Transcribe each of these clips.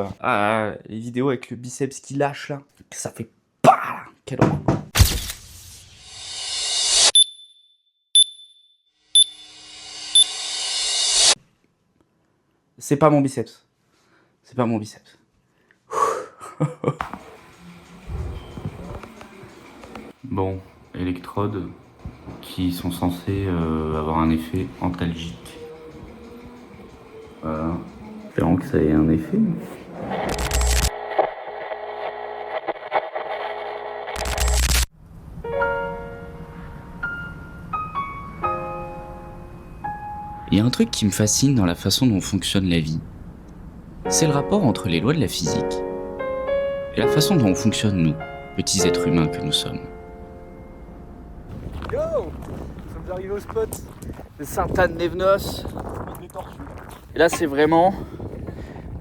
horreur. Ah, les vidéos avec le biceps qui lâche là, ça fait pas là. Quelle horreur. C'est pas mon biceps. C'est pas mon biceps. Bon, électrodes qui sont censées avoir un effet antalgique. Voilà. Espérons que ça ait un effet. Il y a un truc qui me fascine dans la façon dont fonctionne la vie. C'est le rapport entre les lois de la physique et la façon dont on fonctionne nous, petits êtres humains que nous sommes. Yo, nous sommes arrivés au spot de Sainte-Anne-les-Venos. Et là, c'est vraiment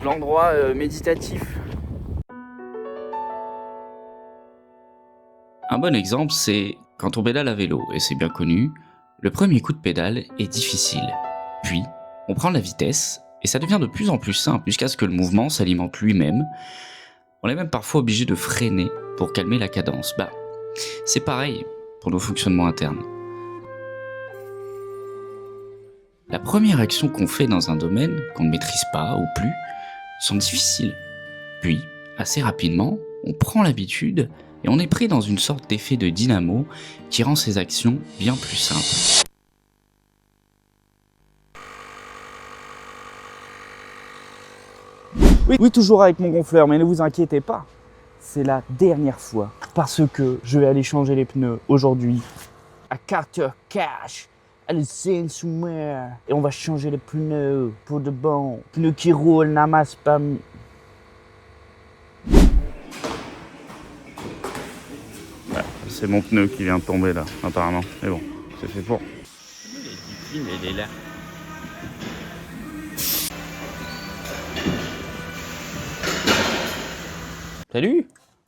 l'endroit méditatif. Un bon exemple, c'est quand on pédale à vélo, et c'est bien connu, le premier coup de pédale est difficile. Puis, on prend la vitesse, et ça devient de plus en plus simple, jusqu'à ce que le mouvement s'alimente lui-même. On est même parfois obligé de freiner pour calmer la cadence. Bah, c'est pareil pour nos fonctionnements internes. La première action qu'on fait dans un domaine qu'on ne maîtrise pas ou plus sont difficiles. Puis, assez rapidement, on prend l'habitude et on est pris dans une sorte d'effet de dynamo qui rend ces actions bien plus simples. Oui, toujours avec mon gonfleur, mais ne vous inquiétez pas. C'est la dernière fois parce que je vais aller changer les pneus aujourd'hui à Carter Cash, à l'Usain-sur-Mer. Et on va changer les pneus pour de bon. Pneus qui roulent, n'amassent pas. C'est mon pneu qui vient de tomber là, apparemment. Mais bon, c'est fait pour. Il est là. Salut!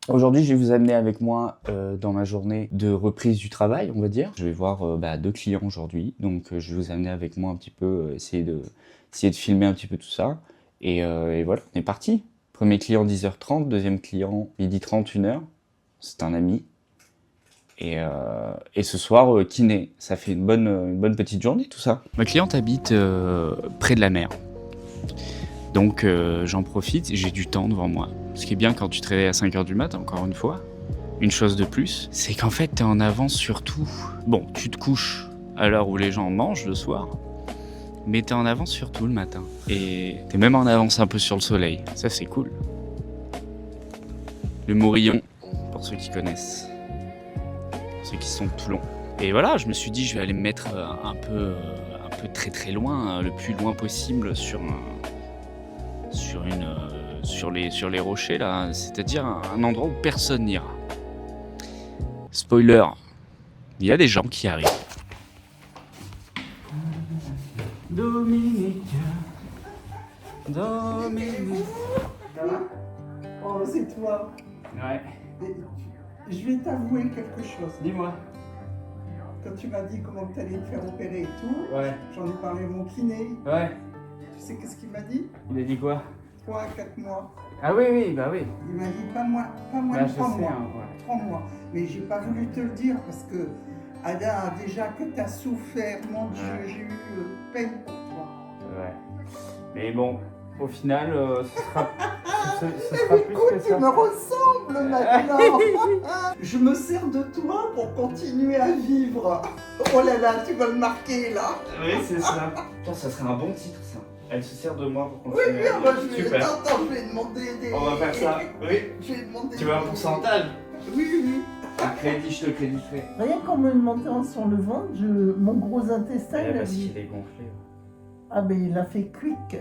Aujourd'hui, je vais vous amener avec moi dans ma journée de reprise du travail, on va dire. Je vais voir 2 clients aujourd'hui, donc je vais vous amener avec moi un petit peu, essayer de filmer un petit peu tout ça. Et voilà, on est parti. Premier client 10h30, deuxième client 12h30, 1h. C'est un ami. Et ce soir, kiné. Ça fait une bonne petite journée tout ça. Ma cliente habite près de la mer. Donc j'en profite et j'ai du temps devant moi. Ce qui est bien quand tu te réveilles à 5h du mat', encore une fois. Une chose de plus, c'est qu'en fait t'es en avance sur tout. Bon, tu te couches à l'heure où les gens mangent le soir, mais t'es en avance sur tout le matin. Et t'es même en avance un peu sur le soleil. Ça c'est cool. Le Morillon, pour ceux qui connaissent. Ceux qui sont de Toulon. Et voilà, je me suis dit je vais aller me mettre un peu très loin, le plus loin possible sur les rochers là, c'est-à-dire un endroit où personne n'ira. Spoiler, il y a des gens qui arrivent. Dominique. Ça va? Oh, c'est toi. Ouais, Je vais t'avouer quelque chose. dis-moi. Quand tu m'as dit comment tu allais te faire opérer et tout, Ouais, j'en ai parlé à mon kiné. ouais. Tu sais qu'est-ce qu'il m'a dit? Il a dit quoi? 3 à 4 mois. Ah oui, bah oui. Il m'a dit pas moins Bah, de je 3 sais, mois. hein, ouais. 3 mois. Mais j'ai pas voulu te le dire parce que Ada, déjà que tu as souffert, mon Dieu, Ouais. j'ai eu peine pour toi. Ouais. Mais bon, au final, ce sera plus Écoute, que tu ça. me ressembles maintenant. Je me sers de toi pour continuer à vivre. Oh là là, tu vas le marquer là. Oui, c'est ça. Putain, ça serait un bon titre, ça. Elle se sert de moi pour Oui, continuer. oui, à moi vivre. je vais, Super. attends, je vais demander des... On va faire ça. Oui. Je vais demander Tu veux un des- pourcentage? Oui, oui. Un crédit, je te créditerai. Rien qu'en me montant sur le ventre, mon gros intestin, il a Parce dit... qu'il est gonflé. Ah ben il a fait quick.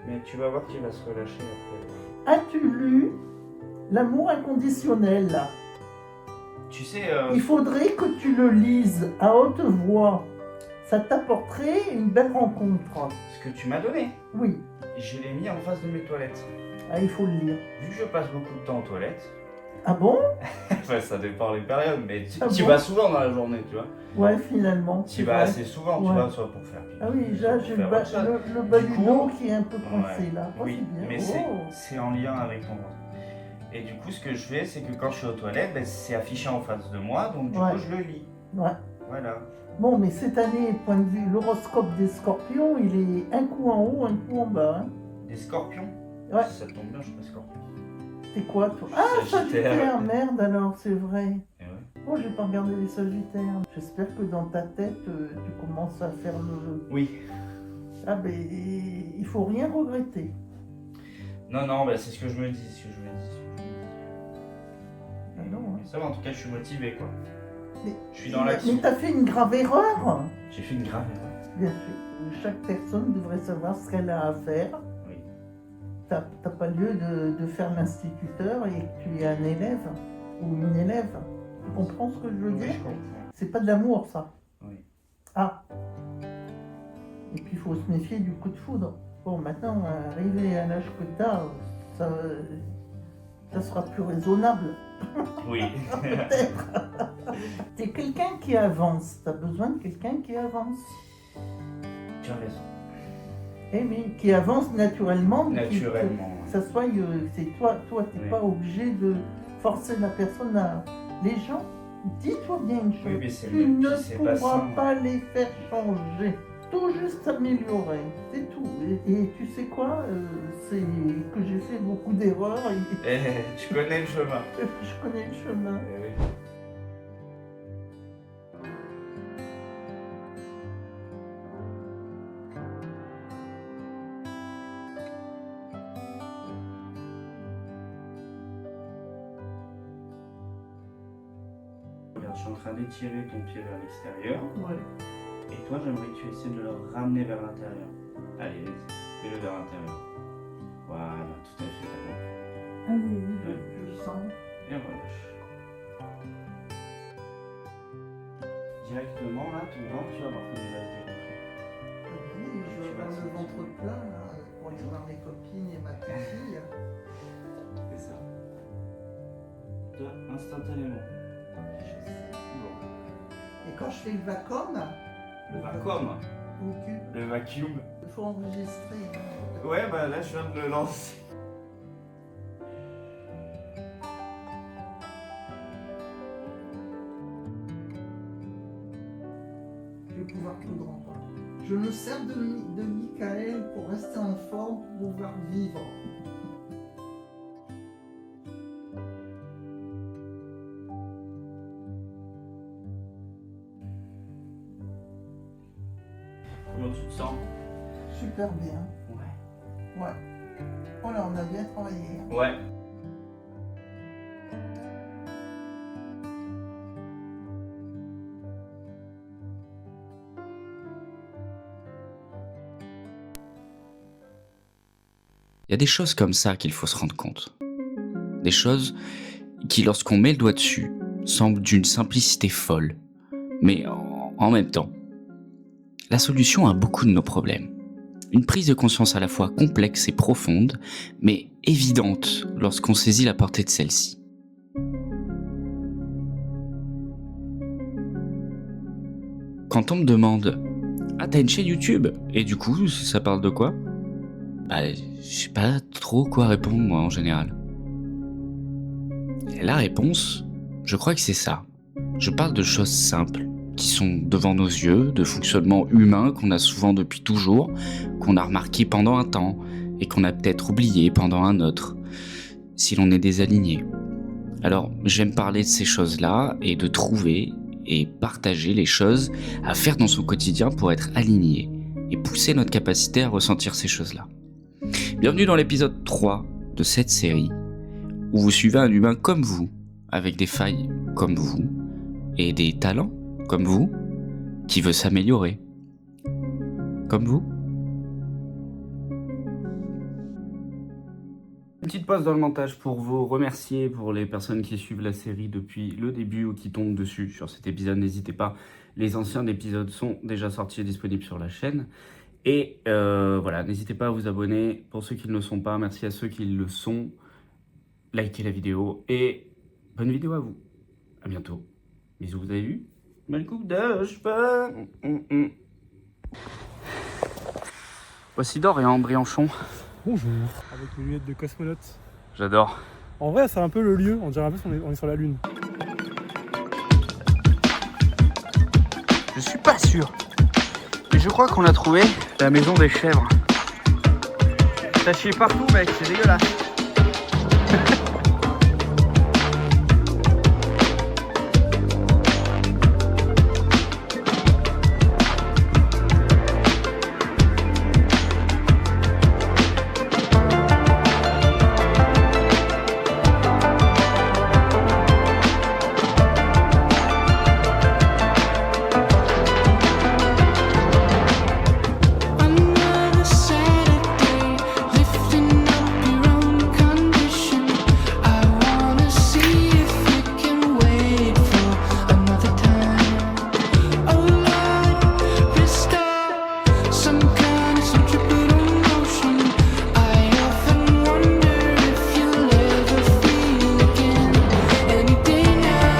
Mais tu vas voir qu'il va se relâcher après. As-tu lu L'amour inconditionnel? Tu sais, Il faudrait que tu le lises à haute voix. Ça t'apporterait une belle rencontre. ce que tu m'as donné, Oui, je l'ai mis en face de mes toilettes. ah, il faut le lire. Vu que je passe beaucoup de temps aux toilettes, Ah bon? Enfin, ça dépend les périodes, mais Ah tu bon vas souvent dans la journée, tu vois. Ouais, finalement. Tu c'est vas vrai. assez souvent, tu Ouais. vois, soit pour faire pipi, Ah oui, soit là, pour j'ai faire autre chose. le bas Du du coup, dos qui est un peu coincé, Ouais. là. Oh, Oui, c'est bien. mais Oh. c'est en lien avec ton ventre. Et du coup, ce que je fais, c'est que quand je suis aux toilettes, ben, c'est affiché en face de moi, donc du Ouais. coup, je le lis. Ouais. Voilà. Bon, mais cette année, point de vue, l'horoscope des scorpions, il est un coup en haut, un coup en bas. Hein. Des scorpions. Ouais. Ça tombe bien, je suis pas scorpion. C'est quoi, toi? Ah, Sagittaire, merde alors, c'est vrai. Et ouais. Oh, j'ai pas regardé les Sagittaires. J'espère que dans ta tête, tu commences à faire le... Oui. Ah, ben, il faut rien regretter. Non, non, ben, c'est ce que je me dis, Ah non, hein. Mais ça va, en tout cas, je suis motivé, quoi. Mais- Je suis dans l'action. Mais t'as fait une grave erreur. J'ai fait une grave erreur. Bien sûr. Chaque personne devrait savoir ce qu'elle a à faire. Oui. T'as pas lieu de faire l'instituteur et que tu es un élève ou une élève. Tu comprends ce que je veux Oui, dire? je comprends. C'est pas de l'amour, ça. Oui. Ah. Et puis il faut se méfier du coup de foudre. Bon, maintenant, arrivé à l'âge que t'as, ça sera plus raisonnable. Oui. Peut-être. T'es quelqu'un qui avance. T'as besoin de quelqu'un qui avance. Tu as raison. Eh oui, qui avance naturellement. Naturellement. Que ça soit, c'est toi, t'es Oui. pas obligé de forcer la personne à. Les gens, dis-toi bien une chose. Oui, mais c'est tu le- ne c'est pas pourras ça. pas les faire changer. Tout juste améliorer, c'est tout. Et tu sais quoi, c'est que j'ai fait beaucoup d'erreurs et Je connais le chemin. je connais le chemin. Eh oui. Regarde, je suis en train d'étirer ton pied vers l'extérieur. Ouais. Et toi, j'aimerais que tu essaies de le ramener vers l'intérieur. Allez, vas-y, fais-le vers l'intérieur. Voilà, tout à fait. Bon. Ah oui, oui, je le sens. Et relâche. Directement, là, ton ventre, tu vas voir comme il va se dégonfler. Oui, je vais avoir le ventre plat là, pour aller voir mes copines et ma petite fille. C'est ça. Toi, instantanément. Bon. Et quand je fais le vacuum, Le vacuum. Le vacuum. il faut enregistrer. Hein. Ouais, bah là, je viens de le lancer. Je vais pouvoir coudre encore. Je me sers de Michael pour rester en forme, pour pouvoir vivre. Comment tu te sens? Super bien. Ouais. Ouais. Oh là, on a bien travaillé. Hein. Ouais. Il y a des choses comme ça qu'il faut se rendre compte. Des choses qui, lorsqu'on met le doigt dessus, semblent d'une simplicité folle. Mais en même temps, la solution à beaucoup de nos problèmes. Une prise de conscience à la fois complexe et profonde, mais évidente lorsqu'on saisit la portée de celle-ci. Quand on me demande « Ah, t'as une chaîne YouTube ? Et du coup, ça parle de quoi ?» Bah, je sais pas trop quoi répondre, moi, en général. Et la réponse, je crois que c'est ça. Je parle de choses simples, qui sont devant nos yeux, de fonctionnements humains qu'on a souvent depuis toujours, qu'on a remarqué pendant un temps, et qu'on a peut-être oublié pendant un autre, si l'on est désaligné. Alors, j'aime parler de ces choses-là, et de trouver et partager les choses à faire dans son quotidien pour être aligné, et pousser notre capacité à ressentir ces choses-là. Bienvenue dans l'épisode 3 de cette série, où vous suivez un humain comme vous, avec des failles comme vous, et des talents comme vous, qui veut s'améliorer. Comme vous. Une petite pause dans le montage pour vous remercier pour les personnes qui suivent la série depuis le début ou qui tombent dessus sur cet épisode. N'hésitez pas, les anciens épisodes sont déjà sortis et disponibles sur la chaîne. Et voilà, n'hésitez pas à vous abonner. Pour ceux qui ne le sont pas, merci à ceux qui le sont. Likez la vidéo et bonne vidéo à vous. À bientôt. Bisous, vous avez vu? Bonne coupe de cheveux. Voici Dorian Brianchon. Bonjour. Avec les lunettes de cosmonaute. J'adore. En vrai, c'est un peu le lieu, on dirait un peu qu'on est sur la Lune. Je suis pas sûr. Mais je crois qu'on a trouvé la maison des chèvres. Ça chie partout, mec, c'est dégueulasse. Another Saturday, lifting up your own condition. I wanna see if you can wait for another time. Oh Lord, restore some kind of centripetal motion. I often wonder if you'll ever feel again any day now.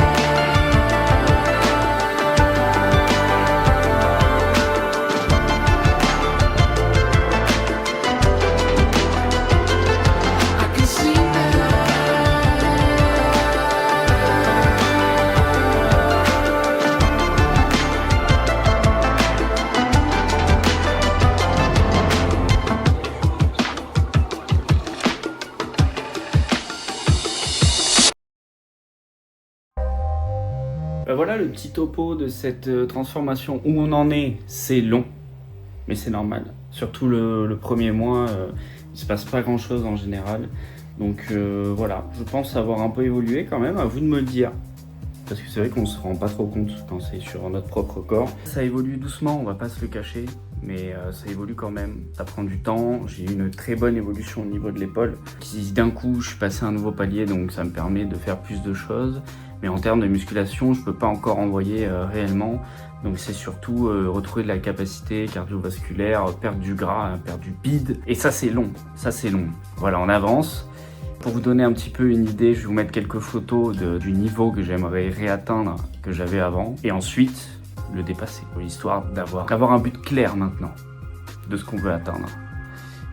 I can see now. Voilà le petit topo de cette transformation. Où on en est, c'est long, mais c'est normal. Surtout le premier mois, il se passe pas grand chose en général. Donc voilà, je pense avoir un peu évolué quand même, à vous de me le dire. Parce que c'est vrai qu'on se rend pas trop compte quand c'est sur notre propre corps. Ça évolue doucement, on va pas se le cacher, mais ça évolue quand même. Ça prend du temps, j'ai eu une très bonne évolution au niveau de l'épaule. D'un coup, je suis passé à un nouveau palier, donc ça me permet de faire plus de choses. Mais en termes de musculation, je peux pas encore envoyer réellement. Donc c'est surtout retrouver de la capacité cardiovasculaire, perdre du gras, perdre du bide. Et ça c'est long, Voilà, on avance. Pour vous donner un petit peu une idée, je vais vous mettre quelques photos du niveau que j'aimerais réatteindre, que j'avais avant. Et ensuite, le dépasser, histoire d'avoir un but clair maintenant de ce qu'on veut atteindre.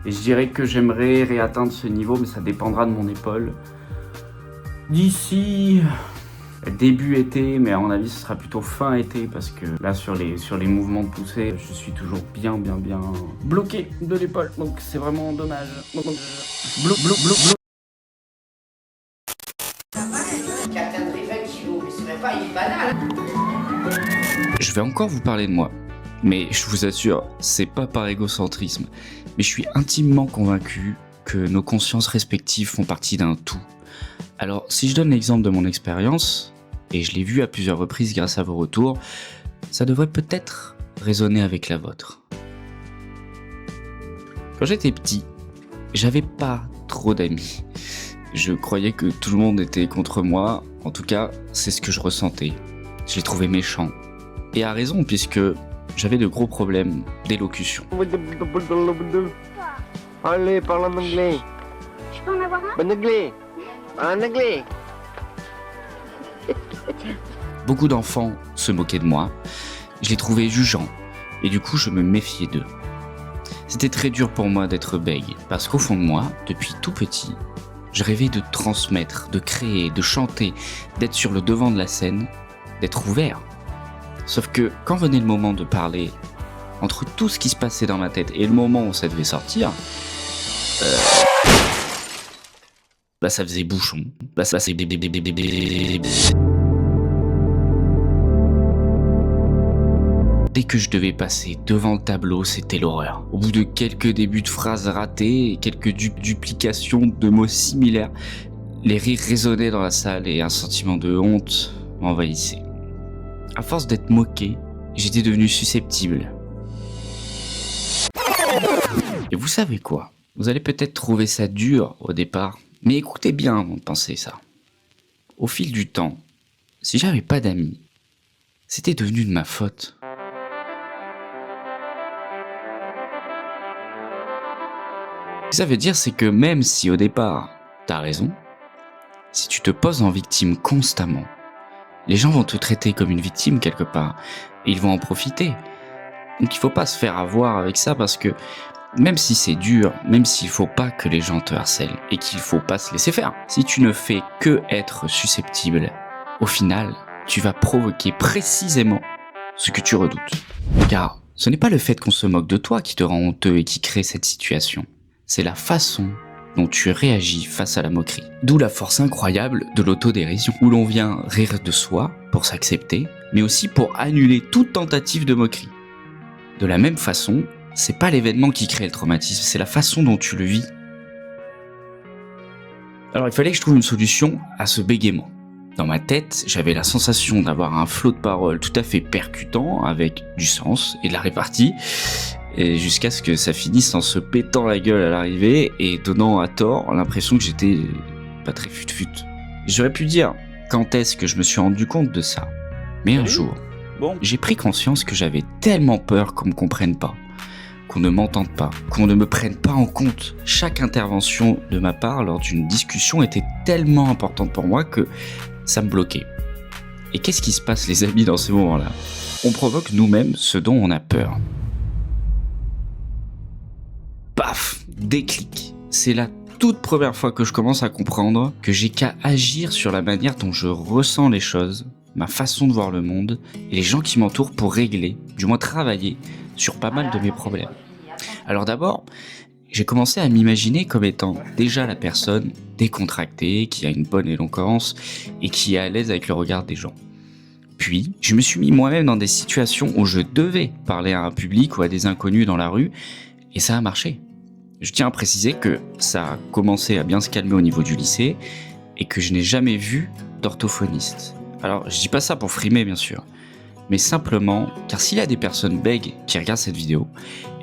Et je dirais que j'aimerais réatteindre ce niveau, mais ça dépendra de mon épaule. D'ici début été, mais à mon avis ce sera plutôt fin été, parce que là sur les mouvements de poussée, je suis toujours bien bloqué de l'épaule, donc c'est vraiment dommage. Je vais encore vous parler de moi, mais je vous assure, c'est pas par égocentrisme, mais je suis intimement convaincu que nos consciences respectives font partie d'un tout. Alors, si je donne l'exemple de mon expérience, et je l'ai vu à plusieurs reprises grâce à vos retours, ça devrait peut-être résonner avec la vôtre. Quand j'étais petit, j'avais pas trop d'amis. Je croyais que tout le monde était contre moi, en tout cas, c'est ce que je ressentais. Je les trouvais méchants. Et à raison, puisque j'avais de gros problèmes d'élocution. Allez, parle en anglais. Je peux en avoir un? En anglais. En anglais. Beaucoup d'enfants se moquaient de moi, je les trouvais jugeants, et du coup je me méfiais d'eux. C'était très dur pour moi d'être bègue, parce qu'au fond de moi, depuis tout petit, je rêvais de transmettre, de créer, de chanter, d'être sur le devant de la scène, d'être ouvert. Sauf que quand venait le moment de parler, entre tout ce qui se passait dans ma tête et le moment où ça devait sortir, ça faisait bouchon. Dès que je devais passer devant le tableau, c'était l'horreur. Au bout de quelques débuts de phrases ratées et quelques duplications de mots similaires, les rires résonnaient dans la salle et un sentiment de honte m'envahissait. À force d'être moqué, j'étais devenu susceptible. Et vous savez quoi? Vous allez peut-être trouver ça dur au départ, mais écoutez bien avant de penser ça. Au fil du temps, si j'avais pas d'amis, c'était devenu de ma faute. Ce que ça veut dire, c'est que même si au départ, t'as raison, Si tu te poses en victime constamment, les gens vont te traiter comme une victime quelque part, et ils vont en profiter. Donc il faut pas se faire avoir avec ça parce que même si c'est dur, même s'il faut pas que les gens te harcèlent et qu'il faut pas se laisser faire, si tu ne fais que être susceptible, au final, tu vas provoquer précisément ce que tu redoutes. Car ce n'est pas le fait qu'on se moque de toi qui te rend honteux et qui crée cette situation. C'est la façon dont tu réagis face à la moquerie. D'où la force incroyable de l'autodérision, où l'on vient rire de soi pour s'accepter, mais aussi pour annuler toute tentative de moquerie. De la même façon, c'est pas l'événement qui crée le traumatisme, c'est la façon dont tu le vis. Alors il fallait que je trouve une solution à ce bégaiement. Dans ma tête, j'avais la sensation d'avoir un flot de paroles tout à fait percutant, avec du sens et de la répartie, et jusqu'à ce que ça finisse en se pétant la gueule à l'arrivée et donnant à tort l'impression que j'étais pas très fut-fut. J'aurais pu dire quand est-ce que je me suis rendu compte de ça. Mais un jour, j'ai pris conscience que j'avais tellement peur qu'on me comprenne pas, qu'on ne m'entende pas, qu'on ne me prenne pas en compte. Chaque intervention de ma part lors d'une discussion était tellement importante pour moi que ça me bloquait. Et qu'est-ce qui se passe, les amis, dans ces moments-là ? On provoque nous-mêmes ce dont on a peur. Paf, déclic. C'est la toute première fois que je commence à comprendre que j'ai qu'à agir sur la manière dont je ressens les choses, ma façon de voir le monde et les gens qui m'entourent pour régler, du moins travailler, sur pas mal de mes problèmes. Alors d'abord, j'ai commencé à m'imaginer comme étant déjà la personne décontractée, qui a une bonne éloquence et qui est à l'aise avec le regard des gens. Puis, je me suis mis moi-même dans des situations où je devais parler à un public ou à des inconnus dans la rue, et ça a marché. Je tiens à préciser que ça a commencé à bien se calmer au niveau du lycée, et que je n'ai jamais vu d'orthophoniste. Alors, je dis pas ça pour frimer, bien sûr, mais simplement car s'il y a des personnes bègues qui regardent cette vidéo,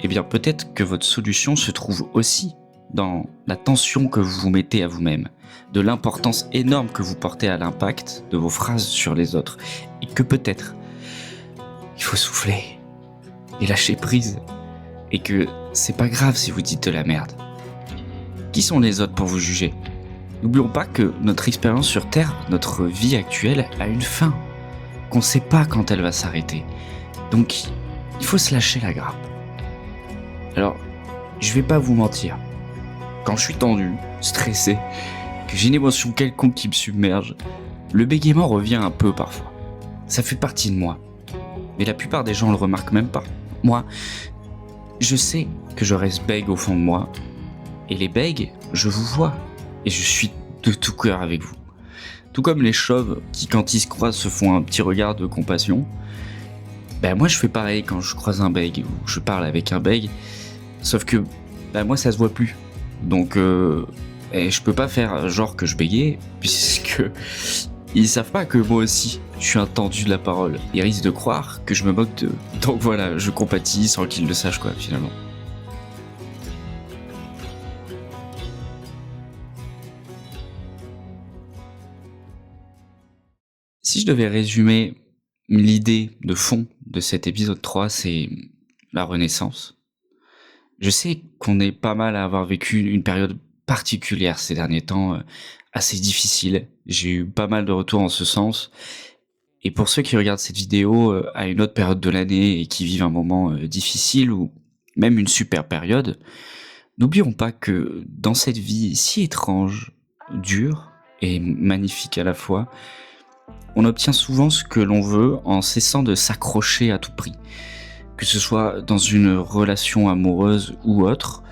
eh bien peut-être que votre solution se trouve aussi dans la tension que vous vous mettez à vous-même, de l'importance énorme que vous portez à l'impact de vos phrases sur les autres, et que peut-être il faut souffler et lâcher prise, et que c'est pas grave si vous dites de la merde. Qui sont les autres pour vous juger ? N'oublions pas que notre expérience sur Terre, notre vie actuelle, a une fin, qu'on sait pas quand elle va s'arrêter. Donc, il faut se lâcher la grappe. Alors, je vais pas vous mentir. Quand je suis tendu, stressé, que j'ai une émotion quelconque qui me submerge, le bégaiement revient un peu parfois. Ça fait partie de moi. Mais la plupart des gens le remarquent même pas. Moi, je sais que je reste bègue au fond de moi. Et les bègues, je vous vois. Et je suis de tout cœur avec vous. Tout comme les chauves qui, quand ils se croisent, se font un petit regard de compassion. Ben moi, je fais pareil quand je croise un bègue ou je parle avec un bègue. Sauf que moi, ça se voit plus. Donc, je peux pas faire genre que je bégayais, puisque ils savent pas que moi aussi, je suis un tendu de la parole. Ils risquent de croire que je me moque d'eux. Donc voilà, je compatis sans qu'ils le sachent, quoi, finalement. Si je devais résumer l'idée de fond de cet épisode 3, c'est la renaissance. Je sais qu'on est pas mal à avoir vécu une période particulière ces derniers temps, assez difficile. J'ai eu pas mal de retours en ce sens. Et pour ceux qui regardent cette vidéo à une autre période de l'année et qui vivent un moment difficile ou même une super période, n'oublions pas que dans cette vie si étrange, dure et magnifique à la fois, on obtient souvent ce que l'on veut en cessant de s'accrocher à tout prix. Que ce soit dans une relation amoureuse ou autre,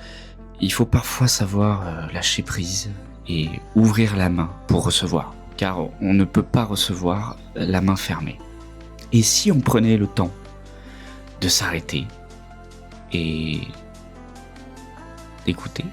il faut parfois savoir lâcher prise et ouvrir la main pour recevoir. Car on ne peut pas recevoir la main fermée. Et si on prenait le temps de s'arrêter et d'écouter ?